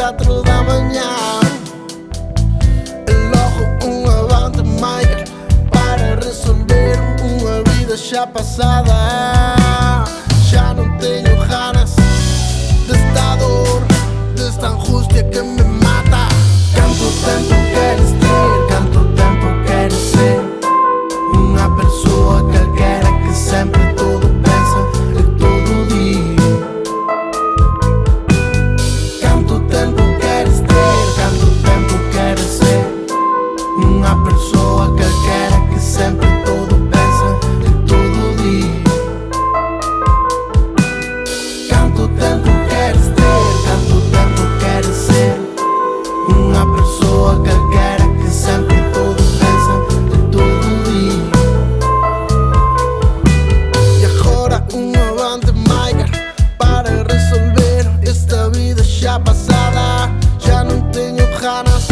4 da manhã. E logo um avante maior para resolver uma vida já passada. Já não tenho ganas desta dor, desta angústia que me mata. Quanto tempo queres ter? Quanto tempo queres ser uma pessoa qualquer que sempre tudo pensa e todo dia? Quanto tempo queres ter? Quanto tempo queres ser uma pessoa qualquer que sempre tudo pensa e todo dia? Quanto tempo queres ter? Quanto tempo queres ser uma pessoa qualquer que sempre tudo pensa e todo dia? E agora um avante maior para resolver esta vida já passada. Já não tenho ganas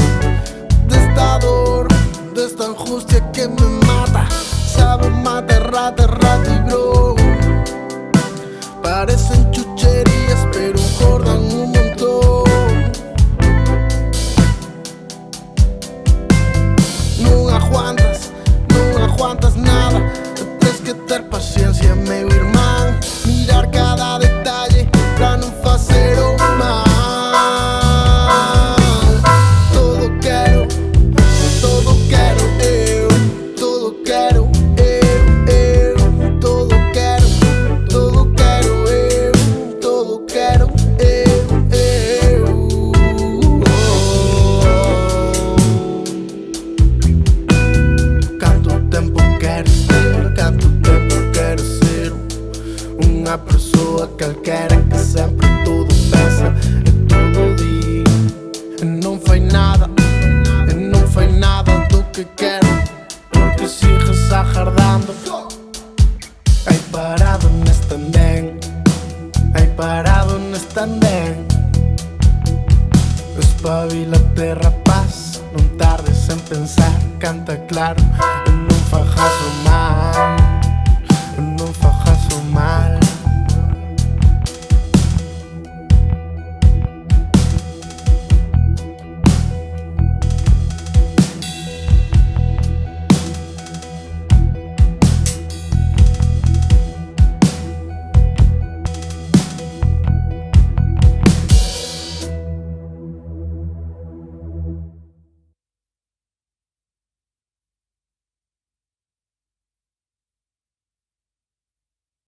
desta dor, desta angústia que me mata. Sabe, mata, rata, rata e bro. Parecen chucherías pero engordan un montón. Non aguantas nada, tens que ter paciencia, meu irmão. Mirar cada detalle pra não fazer o mal. Todo quero eu, todo quero eu, todo quero eu, todo quero eu, todo quero eu. Quanto tempo queres ter? Quanto tempo queres ser uma pessoa qualquer que sempre tudo pensa e todo dia? Não faz nada, não faz nada do que quer, porque sigues aguardando. Aí parado neste andén, aí parado neste andén. Espabilate, rapaz, non tardes en pensar. Canta claro e non fagas o mal.